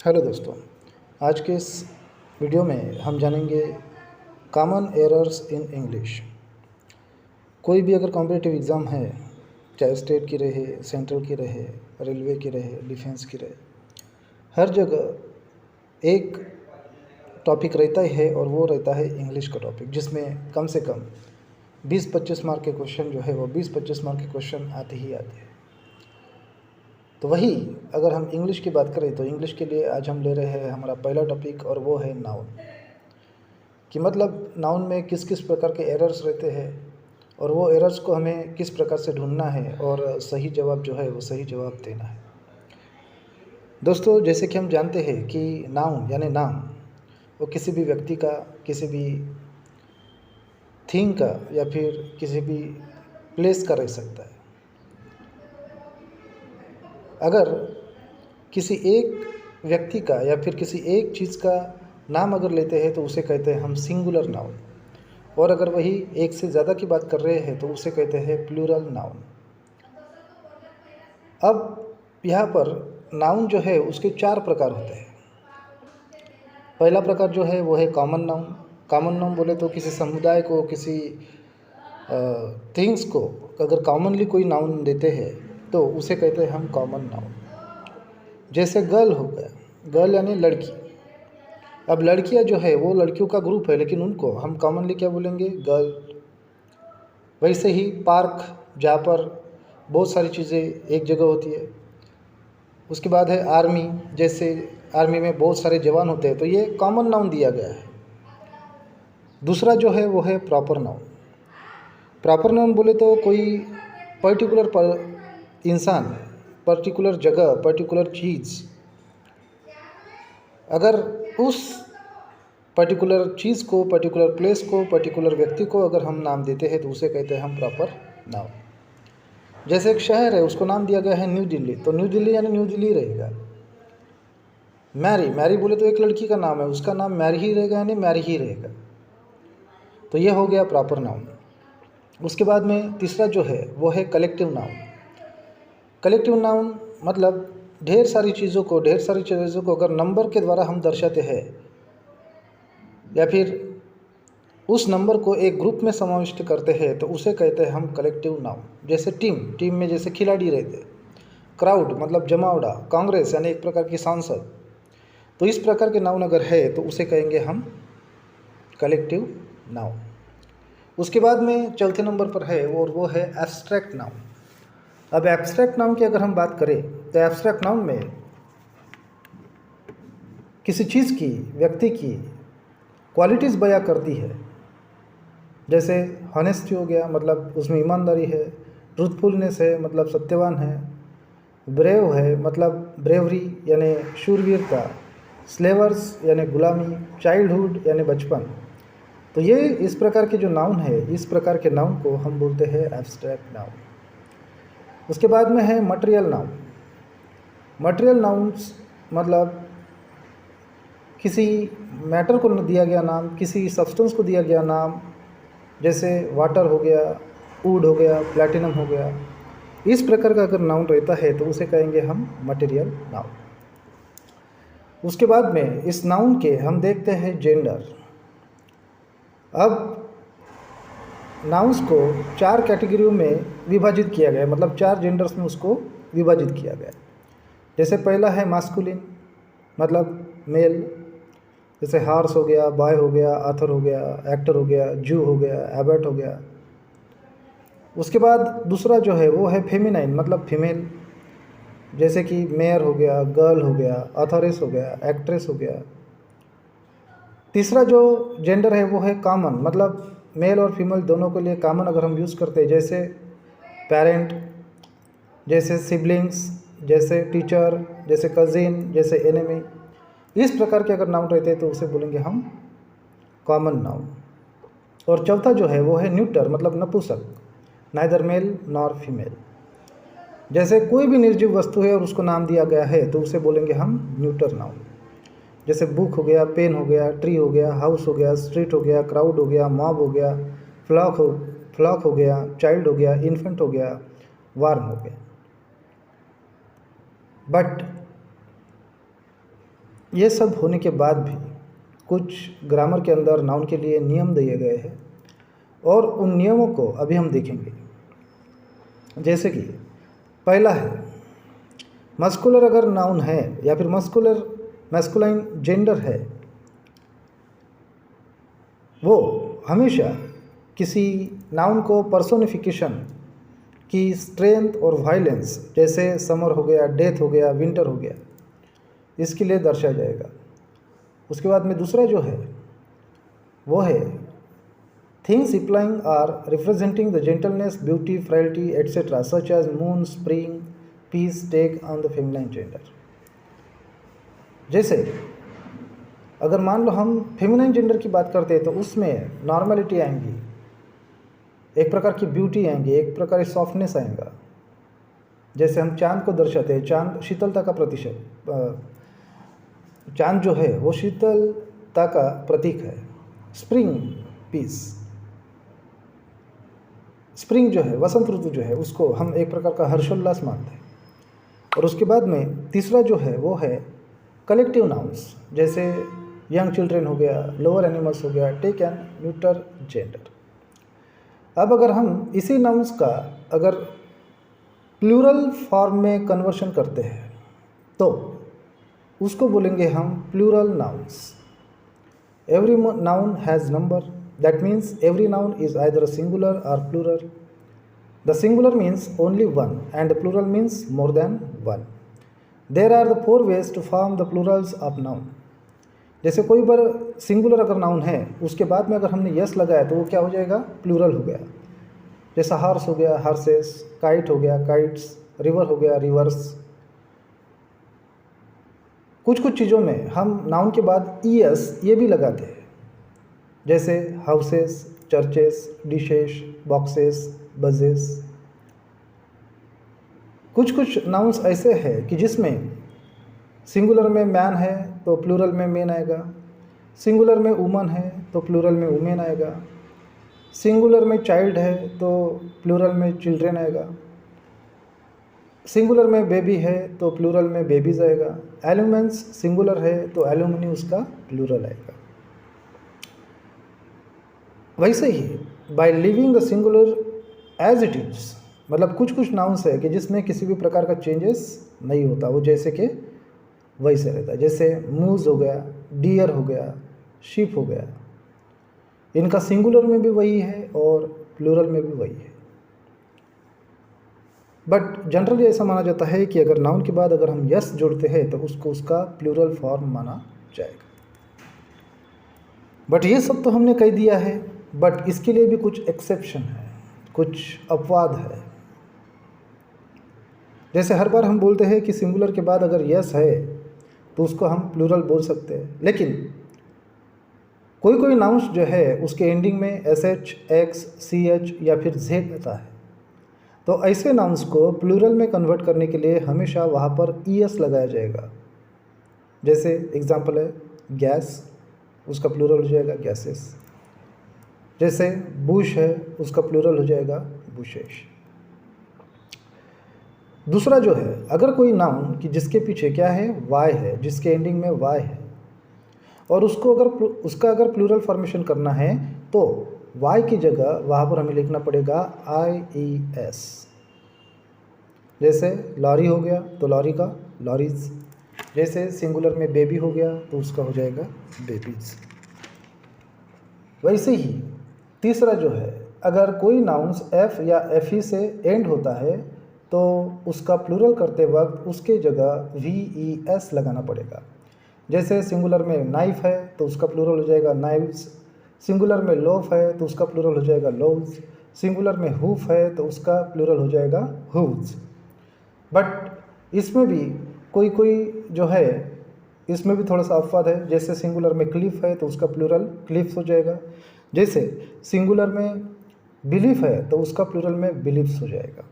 Hello दोस्तों, आज के इस वीडियो में हम जानेंगे कॉमन एरर्स इन इंग्लिश। कोई भी अगर कॉम्पिटिटिव एग्ज़ाम है, चाहे स्टेट की रहे, सेंट्रल की रहे, रेलवे की रहे, डिफेंस की रहे, हर जगह एक टॉपिक रहता ही है और वो रहता है इंग्लिश का टॉपिक, जिसमें कम से कम 20-25 मार्क के क्वेश्चन जो है वो 20-25 मार्क के क्वेश्चन आते ही आते हैं। तो वही अगर हम इंग्लिश की बात करें तो इंग्लिश के लिए आज हम ले रहे हैं हमारा पहला टॉपिक, और वो है नाउन। कि मतलब नाउन में किस किस प्रकार के एरर्स रहते हैं और वो एरर्स को हमें किस प्रकार से ढूंढना है और सही जवाब जो है वो सही जवाब देना है। दोस्तों, जैसे कि हम जानते हैं कि नाउन यानी नाम वो किसी भी व्यक्ति का, किसी भी थिंग का या फिर किसी भी प्लेस का रह सकता है। अगर किसी एक व्यक्ति का या फिर किसी एक चीज़ का नाम अगर लेते हैं तो उसे कहते हैं हम सिंगुलर नाउन, और अगर वही एक से ज़्यादा की बात कर रहे हैं तो उसे कहते हैं प्लूरल नाउन। अब यहाँ पर नाउन जो है उसके 4 प्रकार होते हैं। पहला प्रकार जो है वो है कॉमन नाउन। कॉमन नाउन बोले तो किसी समुदाय को, किसी थिंग्स को अगर कॉमनली कोई नाउन देते हैं तो उसे कहते हैं हम कॉमन नाउन। जैसे गर्ल हो गया, गर्ल यानी लड़की। अब लड़कियां जो है वो लड़कियों का ग्रुप है, लेकिन उनको हम कॉमनली क्या बोलेंगे? गर्ल। वैसे ही पार्क, जहाँ पर बहुत सारी चीज़ें एक जगह होती है। उसके बाद है आर्मी, जैसे आर्मी में बहुत सारे जवान होते हैं, तो ये कॉमन नाउन दिया गया है। दूसरा जो है वो है प्रॉपर नाउन। प्रॉपर नाउन बोले तो कोई पर्टिकुलर इंसान, पर्टिकुलर जगह, पर्टिकुलर चीज़, अगर उस पर्टिकुलर चीज़ को, पर्टिकुलर प्लेस को, पर्टिकुलर व्यक्ति को अगर हम नाम देते हैं तो उसे कहते हैं हम प्रॉपर नाउन। जैसे एक शहर है, उसको नाम दिया गया है न्यू दिल्ली, तो न्यू दिल्ली यानी न्यू दिल्ली रहेगा। मैरी, मैरी बोले तो एक लड़की का नाम है, उसका नाम मैरी ही रहेगा यानी मैरी ही रहेगा। तो ये हो गया प्रॉपर नाउन। उसके बाद में तीसरा जो है वो है कलेक्टिव नाउन। कलेक्टिव नाउन मतलब ढेर सारी चीज़ों को अगर नंबर के द्वारा हम दर्शाते हैं या फिर उस नंबर को एक ग्रुप में समाविष्ट करते हैं तो उसे कहते हैं हम कलेक्टिव नाउन। जैसे टीम में जैसे खिलाड़ी रहते, क्राउड मतलब जमावड़ा, कांग्रेस यानी एक प्रकार की सांसद। तो इस प्रकार के नाउन अगर है तो उसे कहेंगे हम कलेक्टिव नाउन। उसके बाद में चौथे नंबर पर है और वो है एब्स्ट्रैक्ट नाउन। अब एब्स्ट्रैक्ट नाउन की अगर हम बात करें तो एब्स्ट्रैक्ट नाउन में किसी चीज़ की, व्यक्ति की क्वालिटीज़ बयां करती है। जैसे हॉनेस्टी हो गया, मतलब उसमें ईमानदारी है। ट्रूथफुलनेस है, मतलब सत्यवान है। ब्रेव है, मतलब ब्रेवरी यानी शूरवीरता। स्लेवर्स यानी गुलामी। चाइल्डहुड यानी बचपन। तो ये इस प्रकार के जो नाउन है, इस प्रकार के नाउन को हम बोलते हैं एब्स्ट्रैक्ट नाउन। उसके बाद में है मटेरियल नाउन। मटेरियल नाउन्स मतलब किसी मैटर को दिया गया नाम, किसी सब्सटेंस को दिया गया नाम। जैसे वाटर हो गया, वुड हो गया, प्लैटिनम हो गया। इस प्रकार का अगर नाउन रहता है तो उसे कहेंगे हम मटेरियल नाउन। उसके बाद में इस नाउन के हम देखते हैं जेंडर। अब नाउन्स को 4 कैटेगरियों में विभाजित किया गया है, मतलब 4 जेंडर्स में उसको विभाजित किया गया है। जैसे पहला है मास्कुलिन, मतलब मेल। जैसे हार्स हो गया, बॉय हो गया, आथर हो गया, एक्टर हो गया, जू हो गया, एबर्ट हो गया। उसके बाद दूसरा जो है वो है फेमिनाइन, मतलब फीमेल। जैसे कि मेयर हो गया, गर्ल हो गया, ऑथरेस हो गया, एक्ट्रेस हो गया। तीसरा जो जेंडर है वो है कॉमन, मतलब मेल और फीमेल दोनों के लिए कॉमन अगर हम यूज़ करते हैं। जैसे पेरेंट, जैसे सिबलिंग्स, जैसे टीचर, जैसे कजिन, जैसे एनिमी। इस प्रकार के अगर नाउन रहते हैं तो उसे बोलेंगे हम कॉमन नाउन। और चौथा जो है वो है न्यूटर, मतलब नपुंसक, नाइदर मेल नॉर फीमेल। जैसे कोई भी निर्जीव वस्तु है और उसको नाम दिया गया है तो उसे बोलेंगे हम न्यूटर नाउन। जैसे बुक हो गया, पेन हो गया, ट्री हो गया, हाउस हो गया, स्ट्रीट हो गया, क्राउड हो गया, मॉब हो गया, फ्लॉक हो गया, चाइल्ड हो गया, इन्फेंट हो गया, वार्म हो गया। बट ये सब होने के बाद भी कुछ ग्रामर के अंदर नाउन के लिए नियम दिए गए हैं और उन नियमों को अभी हम देखेंगे। जैसे कि पहला है, मस्कुलर अगर नाउन है या फिर मैस्कुलाइन जेंडर है, वो हमेशा किसी नाउन को पर्सोनिफिकेशन की स्ट्रेंथ और वायलेंस, जैसे समर हो गया, डेथ हो गया, विंटर हो गया, इसके लिए दर्शाया जाएगा। उसके बाद में दूसरा जो है वो है things implying or representing the gentleness, beauty, frailty etcetera such as moon, spring, peace take on the feminine gender. जैसे अगर मान लो हम फेमिनाइन जेंडर की बात करते हैं तो उसमें नॉर्मलिटी आएंगी, एक प्रकार की ब्यूटी आएंगी, एक प्रकार की सॉफ्टनेस आएगा। जैसे हम चांद को दर्शाते हैं, चांद शीतलता का प्रतिशत, चांद जो है वो शीतलता का प्रतीक है। स्प्रिंग, पीस, स्प्रिंग जो है, वसंत ऋतु जो है, उसको हम एक प्रकार का हर्षोल्लास मानते हैं। और उसके बाद में तीसरा जो है वो है कलेक्टिव नाउन्स, जैसे यंग चिल्ड्रेन हो गया, लोअर एनिमल्स हो गया, टेक एंड न्यूटर जेंडर। अब अगर हम इसी नाउन्स का अगर प्लूरल फॉर्म में कन्वर्शन करते हैं तो उसको बोलेंगे हम plural nouns. Every noun has number, that means every noun is either singular or plural. The singular means only one and the plural means more than one. There are the 4 ways to form the plurals of noun. जैसे कोई बार singular अगर noun है, उसके बाद में अगर हमने yes लगाया तो वो क्या हो जाएगा, प्लूरल हो गया। जैसा हॉर्स हो गया, हॉर्सेस, काइट हो गया, काइट्स, रिवर हो गया, रिवर्स। कुछ कुछ चीज़ों में हम नाउन के बाद ईएस ये भी लगाते हैं, जैसे हाउसेस, चर्चेस, डिशेस, बॉक्सेस, बजेस। कुछ कुछ नाउन्स ऐसे हैं कि जिसमें सिंगुलर में मैन है तो प्लूरल में मेन आएगा, सिंगुलर में वुमन है तो प्लूरल में वुमेन आएगा, सिंगुलर में चाइल्ड है तो प्लूरल में चिल्ड्रेन आएगा, सिंगुलर में बेबी है तो प्लूरल में बेबीज आएगा, एलुमेंस सिंगुलर है तो एलुमनी उसका प्लूरल आएगा। वैसे ही by leaving the singular as it is, मतलब कुछ कुछ नाउन्स है कि जिसमें किसी भी प्रकार का चेंजेस नहीं होता, वो जैसे कि वैसे रहता है। जैसे मूज हो गया, डियर हो गया, शीप हो गया, इनका सिंगुलर में भी वही है और प्लूरल में भी वही है। बट जनरली ऐसा माना जाता है कि अगर नाउन के बाद अगर हम यस जोड़ते हैं तो उसको उसका प्लूरल फॉर्म माना जाएगा। बट ये सब तो हमने कह दिया है, बट इसके लिए भी कुछ एक्सेप्शन है, कुछ अपवाद है। जैसे हर बार हम बोलते हैं कि सिंगुलर के बाद अगर यस है तो उसको हम प्लूरल बोल सकते हैं, लेकिन कोई कोई नाउन्स जो है उसके एंडिंग में SH, X, CH या फिर Z आता है, तो ऐसे नाउन्स को प्लूरल में कन्वर्ट करने के लिए हमेशा वहाँ पर ES लगाया जाएगा। जैसे एग्जांपल है गैस, उसका प्लूरल हो जाएगा गैसेस। जैसे बुश है, उसका प्लूरल हो जाएगा बुशेस। दूसरा जो है, अगर कोई नाउन कि जिसके पीछे क्या है, वाई है, जिसके एंडिंग में वाई है, और उसका अगर प्लूरल फॉर्मेशन करना है तो वाई की जगह वहाँ पर हमें लिखना पड़ेगा IES। जैसे लॉरी हो गया तो लॉरी का लॉरीज, जैसे सिंगुलर में बेबी हो गया तो उसका हो जाएगा बेबीज। वैसे ही तीसरा जो है, अगर कोई नाउन्स F या FE से एंड होता है तो उसका प्लूरल करते वक्त उसके जगह VES लगाना पड़ेगा। जैसे सिंगुलर में नाइफ है तो उसका प्लूरल हो जाएगा नाइव्स, सिंगुलर में लोफ है तो उसका प्लूरल हो जाएगा लोव्स, सिंगुलर में हूफ है तो उसका प्लूरल हो जाएगा हूव्स। बट इसमें भी कोई जो है, इसमें भी थोड़ा सा अपवाद है। जैसे सिंगुलर में क्लिफ है तो उसका प्लूरल क्लिफ्स हो जाएगा, जैसे सिंगुलर में बिलीफ है तो उसका प्लूरल में बिलीफ्स हो जाएगा।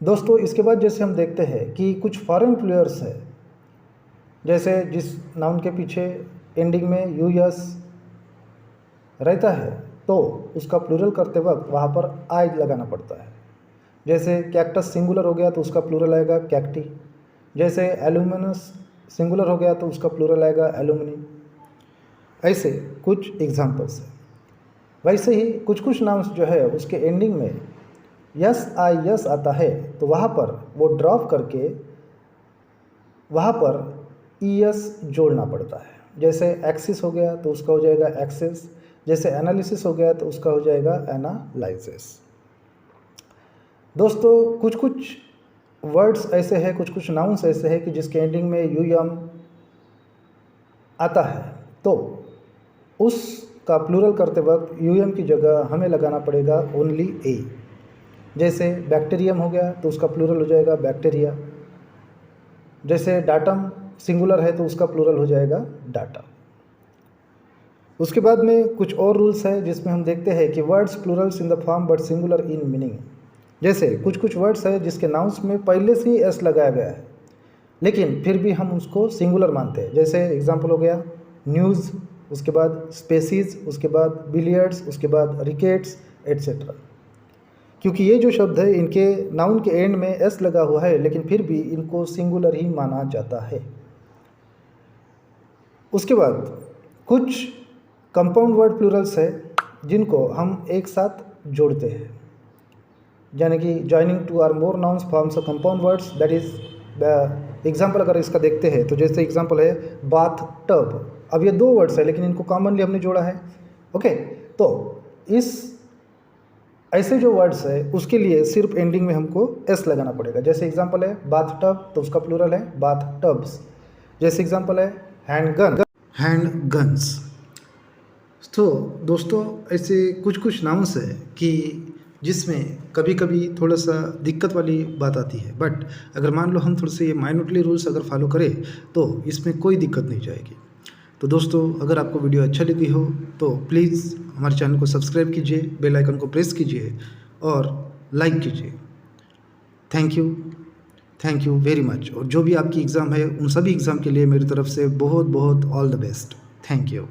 दोस्तों, इसके बाद जैसे हम देखते हैं कि कुछ फॉरेन प्लेयर्स है, जैसे जिस नाउन के पीछे एंडिंग में US रहता है तो उसका प्लूरल करते वक्त वहाँ पर आई लगाना पड़ता है। जैसे कैक्टस सिंगुलर हो गया तो उसका प्लूरल आएगा कैक्टी। जैसे एल्यूमिनस सिंगुलर हो गया तो उसका प्लूरल आएगा एलुमनी। ऐसे कुछ एग्जांपल्स हैं। वैसे ही कुछ कुछ नाउन्स जो है उसके एंडिंग में यस आई यस आता है तो वहाँ पर वो ड्रॉप करके वहाँ पर ईएस जोड़ना पड़ता है। जैसे एक्सिस हो गया तो उसका हो जाएगा एक्सेस, जैसे एनालिसिस हो गया तो उसका हो जाएगा एनालाइसिस। दोस्तों कुछ कुछ वर्ड्स ऐसे हैं, कुछ कुछ नाउन्स ऐसे हैं कि जिसके एंडिंग में यू एम आता है तो उसका प्लूरल करते वक्त यू एम की जगह हमें लगाना पड़ेगा ओनली ए। जैसे बैक्टीरियम हो गया तो उसका प्लूरल हो जाएगा बैक्टीरिया। जैसे डाटम सिंगुलर है तो उसका प्लूरल हो जाएगा डाटा। उसके बाद में कुछ और रूल्स है जिसमें हम देखते हैं कि words Plurals in the form but singular in meaning. जैसे कुछ कुछ वर्ड्स है जिसके नाउन्स में पहले से ही एस लगाया गया है लेकिन फिर भी हम उसको सिंगुलर मानते हैं। जैसे एग्जांपल हो गया न्यूज़, उसके बाद स्पेसीज, उसके बाद बिलियर्ड्स, उसके बाद रिकेट्स एट्सेट्रा। क्योंकि ये जो शब्द है इनके नाउन के एंड में एस लगा हुआ है लेकिन फिर भी इनको सिंगुलर ही माना जाता है। उसके बाद कुछ कंपाउंड वर्ड प्लूरल्स है जिनको हम एक साथ जोड़ते हैं, यानी कि joining two or more nouns forms of compound words. That is example अगर इसका देखते हैं तो जैसे एग्जांपल है बाथ टब। अब ये दो वर्ड्स है लेकिन इनको कॉमनली हमने जोड़ा है। ओके, तो इस ऐसे जो वर्ड्स है उसके लिए सिर्फ एंडिंग में हमको एस लगाना पड़ेगा। जैसे एग्जांपल है बाथ टब तो उसका प्लूरल है बाथ टब्स। जैसे एग्जांपल है हैंड गन्स। तो दोस्तों ऐसे कुछ कुछ नाउन्स है कि जिसमें कभी कभी थोड़ा सा दिक्कत वाली बात आती है, बट अगर मान लो हम थोड़े से ये माइन्यूटली रूल्स अगर फॉलो करें तो इसमें कोई दिक्कत नहीं जाएगी। तो दोस्तों अगर आपको वीडियो अच्छा लगी हो तो प्लीज़ हमारे चैनल को सब्सक्राइब कीजिए, बेल आइकन को प्रेस कीजिए और लाइक कीजिए। Thank you very much. और जो भी आपकी एग्ज़ाम है उन सभी एग्ज़ाम के लिए मेरी तरफ से बहुत बहुत all the best. Thank you.